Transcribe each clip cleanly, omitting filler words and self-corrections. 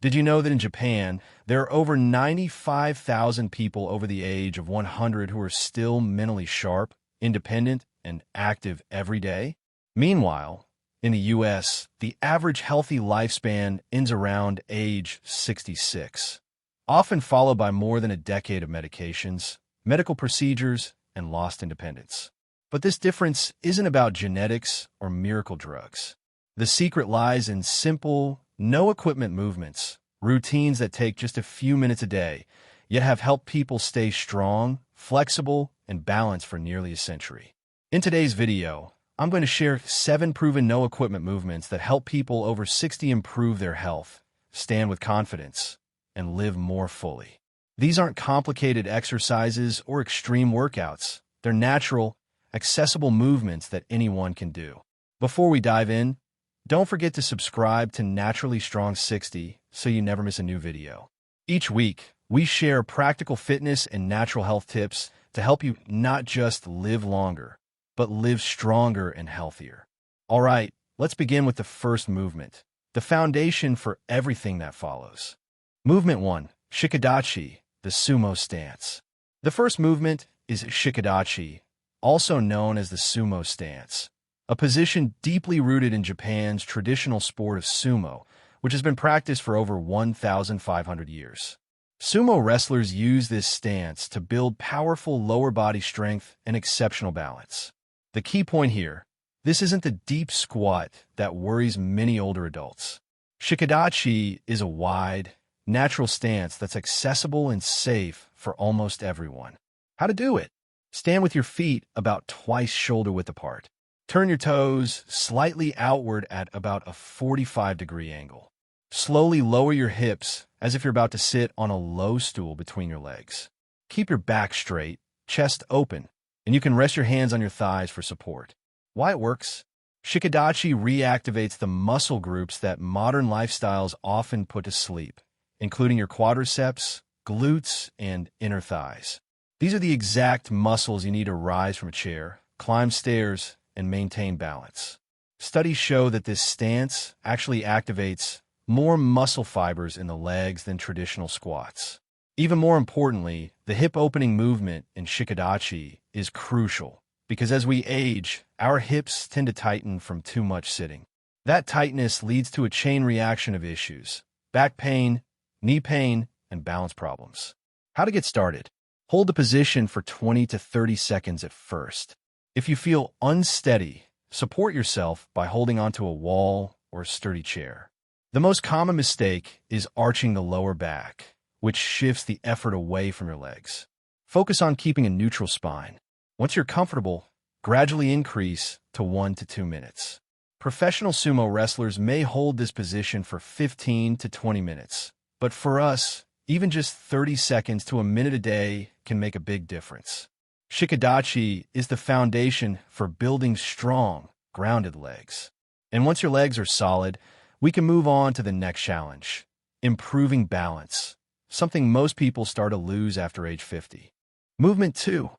Did you know that in Japan, there are over 95,000 people over the age of 100 who are still mentally sharp, independent, and active every day? Meanwhile, in the US, the average healthy lifespan ends around age 66, often followed by more than a decade of medications, medical procedures, and lost independence. But this difference isn't about genetics or miracle drugs. The secret lies in simple, no-equipment movements, routines that take just a few minutes a day, yet have helped people stay strong, flexible, and balanced for nearly a century. In today's video, I'm going to share 7 proven no-equipment movements that help people over 60 improve their health, stand with confidence, and live more fully. These aren't complicated exercises or extreme workouts. They're natural, accessible movements that anyone can do. Before we dive in, don't forget to subscribe to Naturally Strong 60 so you never miss a new video. Each week, we share practical fitness and natural health tips to help you not just live longer, but live stronger and healthier. All right, let's begin with the first movement, the foundation for everything that follows. Movement 1, Shikodachi, the sumo stance. The first movement is Shikodachi, also known as the sumo stance, a position deeply rooted in Japan's traditional sport of sumo, which has been practiced for over 1,500 years. Sumo wrestlers use this stance to build powerful lower body strength and exceptional balance. The key point here, this isn't the deep squat that worries many older adults. Shikodachi is a wide, natural stance that's accessible and safe for almost everyone. How to do it? Stand with your feet about twice shoulder width apart. Turn your toes slightly outward at about a 45-degree angle. Slowly lower your hips as if you're about to sit on a low stool between your legs. Keep your back straight, chest open, and you can rest your hands on your thighs for support. Why it works? Shikodachi reactivates the muscle groups that modern lifestyles often put to sleep, including your quadriceps, glutes, and inner thighs. These are the exact muscles you need to rise from a chair, climb stairs, and maintain balance. Studies show that this stance actually activates more muscle fibers in the legs than traditional squats. Even more importantly, the hip opening movement in Shikodachi is crucial because as we age, our hips tend to tighten from too much sitting. That tightness leads to a chain reaction of issues: back pain, knee pain, and balance problems. How to get started? Hold the position for 20 to 30 seconds at first. If you feel unsteady, support yourself by holding onto a wall or a sturdy chair. The most common mistake is arching the lower back, which shifts the effort away from your legs. Focus on keeping a neutral spine. Once you're comfortable, gradually increase to 1 to 2 minutes. Professional sumo wrestlers may hold this position for 15 to 20 minutes, but for us, even just 30 seconds to a minute a day can make a big difference. Shikodachi is the foundation for building strong, grounded legs. And once your legs are solid, we can move on to the next challenge, improving balance, something most people start to lose after age 50. Movement 2,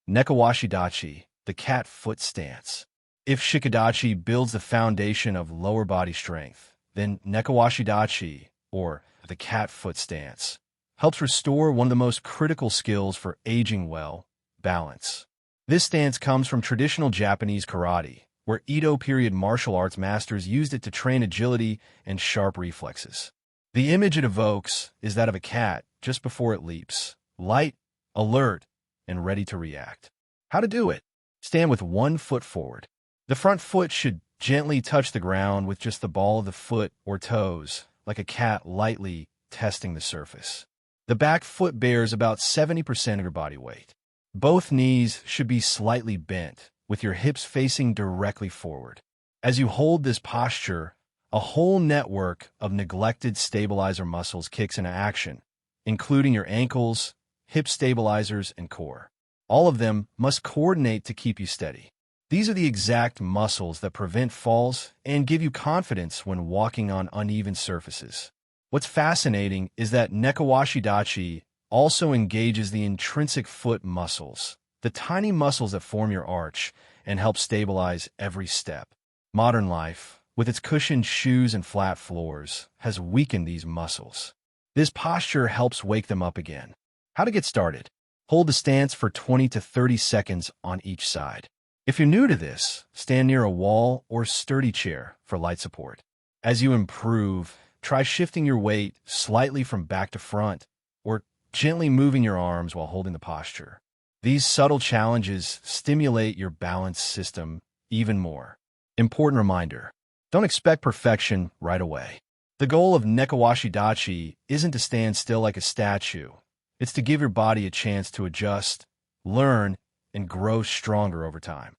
Nekawashi, the cat foot stance. If Shikodachi builds the foundation of lower body strength, then Nekawashi, or the cat foot stance, helps restore one of the most critical skills for aging well, balance. This stance comes from traditional Japanese karate, where Edo period martial arts masters used it to train agility and sharp reflexes. The image it evokes is that of a cat just before it leaps, light, alert, and ready to react. How to do it? Stand with one foot forward. The front foot should gently touch the ground with just the ball of the foot or toes, like a cat lightly testing the surface. The back foot bears about 70% of your body weight. Both knees should be slightly bent, with your hips facing directly forward. As you hold this posture, a whole network of neglected stabilizer muscles kicks into action, including your ankles, hip stabilizers, and core. All of them must coordinate to keep you steady. These are the exact muscles that prevent falls and give you confidence when walking on uneven surfaces. What's fascinating is that Nekawashi also engages the intrinsic foot muscles, the tiny muscles that form your arch and help stabilize every step. Modern life, with its cushioned shoes and flat floors, has weakened these muscles. This posture helps wake them up again. How to get started? Hold the stance for 20 to 30 seconds on each side. If you're new to this, stand near a wall or sturdy chair for light support. As you improve, try shifting your weight slightly from back to front or gently moving your arms while holding the posture. These subtle challenges stimulate your balance system even more. Important reminder: don't expect perfection right away. The goal of Nekawashi isn't to stand still like a statue. It's to give your body a chance to adjust, learn, and grow stronger over time.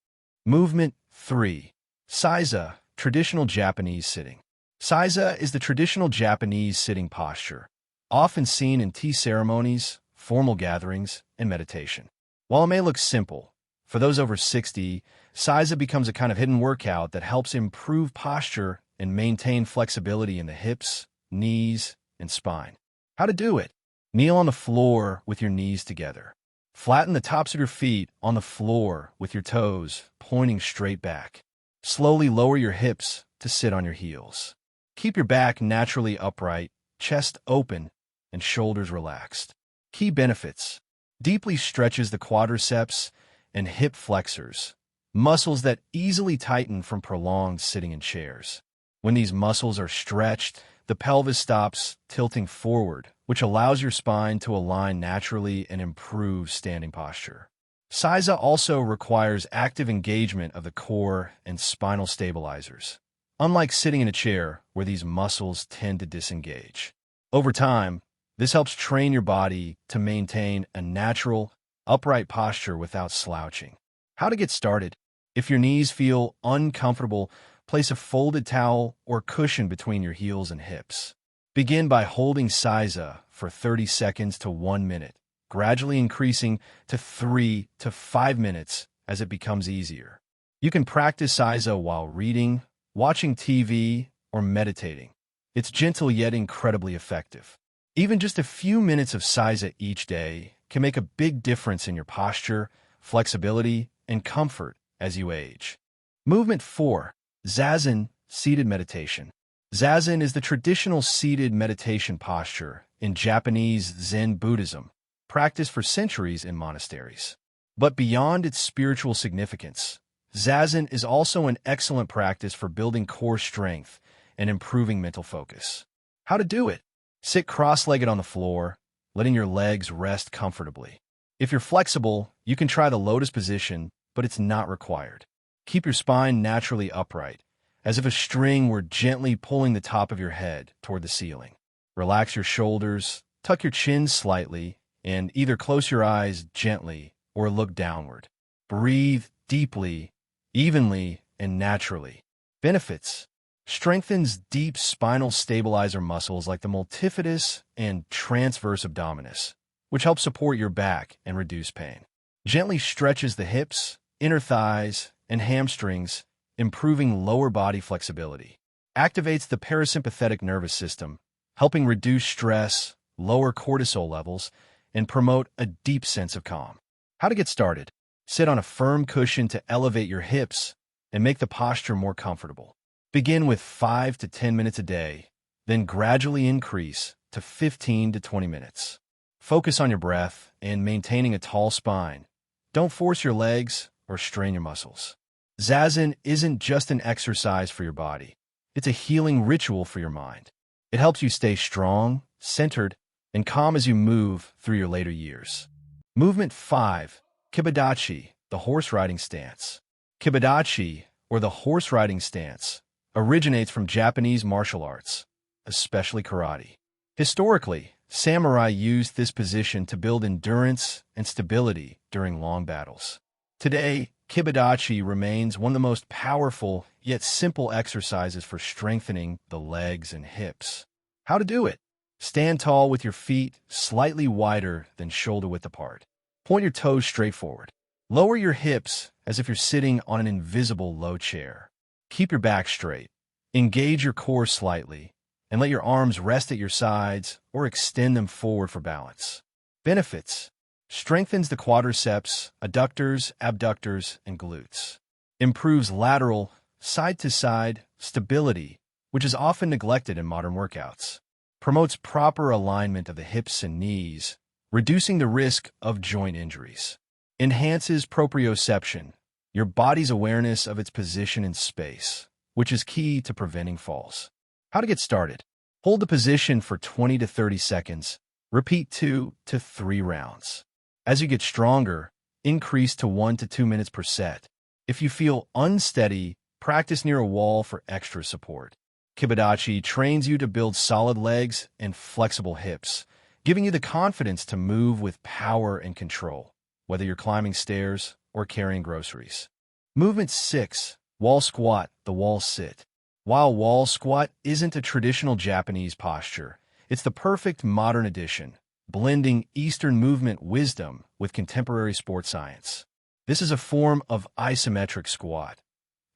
Movement 3. Seiza, traditional Japanese sitting. Seiza is the traditional Japanese sitting posture, often seen in tea ceremonies, formal gatherings, and meditation. While it may look simple, for those over 60, Seiza becomes a kind of hidden workout that helps improve posture and maintain flexibility in the hips, knees, and spine. How to do it? Kneel on the floor with your knees together. Flatten the tops of your feet on the floor with your toes pointing straight back. Slowly lower your hips to sit on your heels. Keep your back naturally upright, chest open, and shoulders relaxed. Key benefits: deeply stretches the quadriceps and hip flexors, muscles that easily tighten from prolonged sitting in chairs. When these muscles are stretched, the pelvis stops tilting forward, which allows your spine to align naturally and improve standing posture. Seiza also requires active engagement of the core and spinal stabilizers, unlike sitting in a chair where these muscles tend to disengage. Over time, this helps train your body to maintain a natural, upright posture without slouching. How to get started? If your knees feel uncomfortable, place a folded towel or cushion between your heels and hips. Begin by holding Seiza for 30 seconds to 1 minute, gradually increasing to 3 to 5 minutes as it becomes easier. You can practice Seiza while reading, watching TV, or meditating. It's gentle yet incredibly effective. Even just a few minutes of Seiza each day can make a big difference in your posture, flexibility, and comfort as you age. Movement 4. Zazen, seated meditation. Zazen is the traditional seated meditation posture in Japanese Zen Buddhism, practiced for centuries in monasteries. But beyond its spiritual significance, Zazen is also an excellent practice for building core strength and improving mental focus. How to do it? Sit cross-legged on the floor, letting your legs rest comfortably. If you're flexible, you can try the lotus position, but it's not required. Keep your spine naturally upright, as if a string were gently pulling the top of your head toward the ceiling. Relax your shoulders, tuck your chin slightly, and either close your eyes gently or look downward. Breathe deeply, evenly, and naturally. Benefits: strengthens deep spinal stabilizer muscles like the multifidus and transverse abdominis, which help support your back and reduce pain. Gently stretches the hips, inner thighs, and hamstrings, improving lower body flexibility. Activates the parasympathetic nervous system, helping reduce stress, lower cortisol levels, and promote a deep sense of calm. How to get started? Sit on a firm cushion to elevate your hips and make the posture more comfortable. Begin with 5 to 10 minutes a day, then gradually increase to 15 to 20 minutes. Focus on your breath and maintaining a tall spine. Don't force your legs or strain your muscles. Zazen isn't just an exercise for your body. It's a healing ritual for your mind. It helps you stay strong, centered, and calm as you move through your later years. Movement 5. Kibadachi, the horse riding stance. Kibadachi, or the horse riding stance, originates from Japanese martial arts, especially karate. Historically, samurai used this position to build endurance and stability during long battles. Today, Kibadachi remains one of the most powerful yet simple exercises for strengthening the legs and hips. How to do it? Stand tall with your feet slightly wider than shoulder-width apart. Point your toes straight forward. Lower your hips as if you're sitting on an invisible low chair. Keep your back straight. Engage your core slightly, and let your arms rest at your sides or extend them forward for balance. Benefits: strengthens the quadriceps, adductors, abductors, and glutes. Improves lateral, side-to-side stability, which is often neglected in modern workouts. Promotes proper alignment of the hips and knees, reducing the risk of joint injuries. Enhances proprioception, your body's awareness of its position in space, which is key to preventing falls. How to get started. Hold the position for 20 to 30 seconds. Repeat 2 to 3 rounds. As you get stronger, increase to 1 to 2 minutes per set. If you feel unsteady, practice near a wall for extra support. Kibadachi trains you to build solid legs and flexible hips, giving you the confidence to move with power and control, whether you're climbing stairs or carrying groceries. Movement 6. Wall squat, the wall sit. While wall squat isn't a traditional Japanese posture, it's the perfect modern addition, blending Eastern movement wisdom with contemporary sports science. This is a form of isometric squat,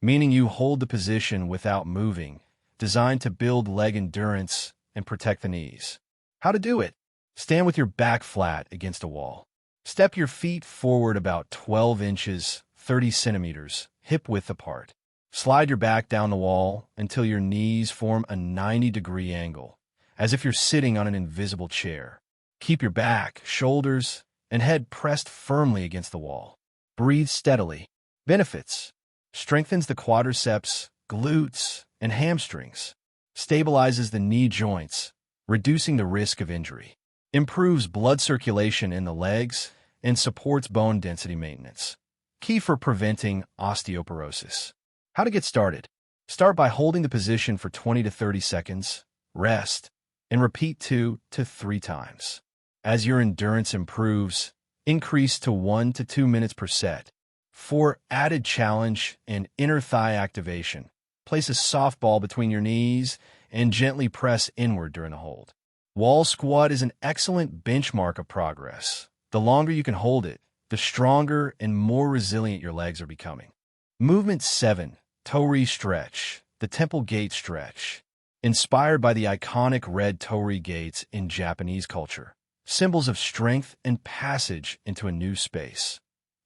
meaning you hold the position without moving, designed to build leg endurance and protect the knees. How to do it? Stand with your back flat against a wall. Step your feet forward about 12 inches, 30 centimeters, hip-width apart. Slide your back down the wall until your knees form a 90-degree angle, as if you're sitting on an invisible chair. Keep your back, shoulders, and head pressed firmly against the wall. Breathe steadily. Benefits. Strengthens the quadriceps, glutes, and hamstrings. Stabilizes the knee joints, reducing the risk of injury. Improves blood circulation in the legs and supports bone density maintenance. Key for preventing osteoporosis. How to get started. Start by holding the position for 20 to 30 seconds, rest, and repeat 2 to 3 times. As your endurance improves, increase to 1 to 2 minutes per set. For added challenge and inner thigh activation, place a softball between your knees and gently press inward during the hold. Wall squat is an excellent benchmark of progress. The longer you can hold it, the stronger and more resilient your legs are becoming. Movement 7. Torii stretch, the temple gate stretch. Inspired by the iconic red torii gates in Japanese culture, symbols of strength and passage into a new space.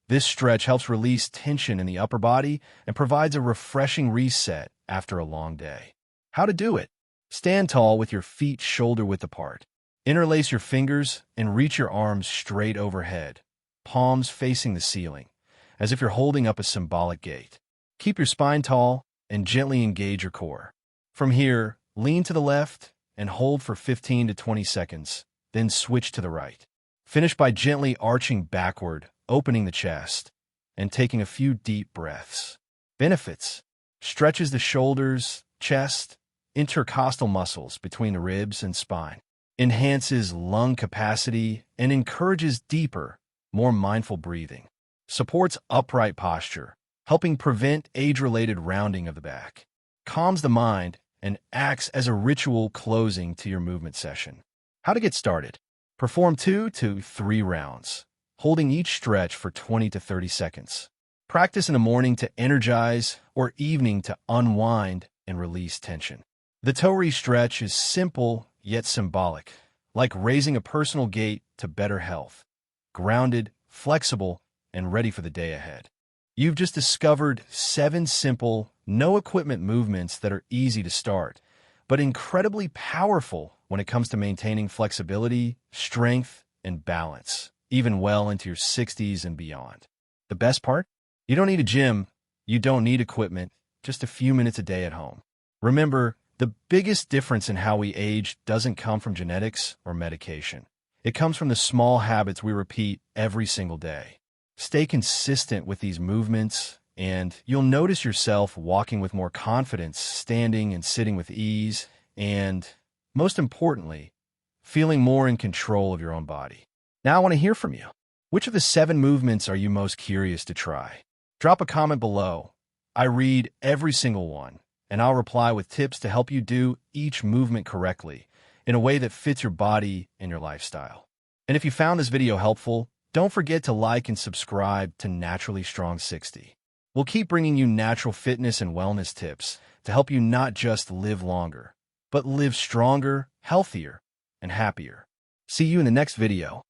This stretch helps release tension in the upper body and provides a refreshing reset after a long day. How to do it? Stand tall with your feet shoulder-width apart. Interlace your fingers and reach your arms straight overhead, palms facing the ceiling, as if you're holding up a symbolic gate. Keep your spine tall and gently engage your core. From here, lean to the left and hold for 15 to 20 seconds, then switch to the right. Finish by gently arching backward, opening the chest, and taking a few deep breaths. Benefits. Stretches the shoulders, chest, intercostal muscles between the ribs and spine. Enhances lung capacity and encourages deeper, more mindful breathing. Supports upright posture, helping prevent age-related rounding of the back. Calms the mind and acts as a ritual closing to your movement session. How to get started. Perform 2 to 3 rounds, holding each stretch for 20 to 30 seconds. Practice in the morning to energize or evening to unwind and release tension. The Torii stretch is simple yet symbolic, like raising a personal gate to better health. Grounded, flexible, and ready for the day ahead. You've just discovered 7 simple, no-equipment movements that are easy to start, but incredibly powerful when it comes to maintaining flexibility, strength, and balance, even well into your 60s and beyond. The best part? You don't need a gym, you don't need equipment, just a few minutes a day at home. Remember, the biggest difference in how we age doesn't come from genetics or medication. It comes from the small habits we repeat every single day. Stay consistent with these movements, and you'll notice yourself walking with more confidence, standing and sitting with ease, and, most importantly, feeling more in control of your own body. Now I want to hear from you. Which of the 7 movements are you most curious to try? Drop a comment below. I read every single one, and I'll reply with tips to help you do each movement correctly in a way that fits your body and your lifestyle. And if you found this video helpful, don't forget to like and subscribe to Naturally Strong 60. We'll keep bringing you natural fitness and wellness tips to help you not just live longer, but live stronger, healthier, and happier. See you in the next video.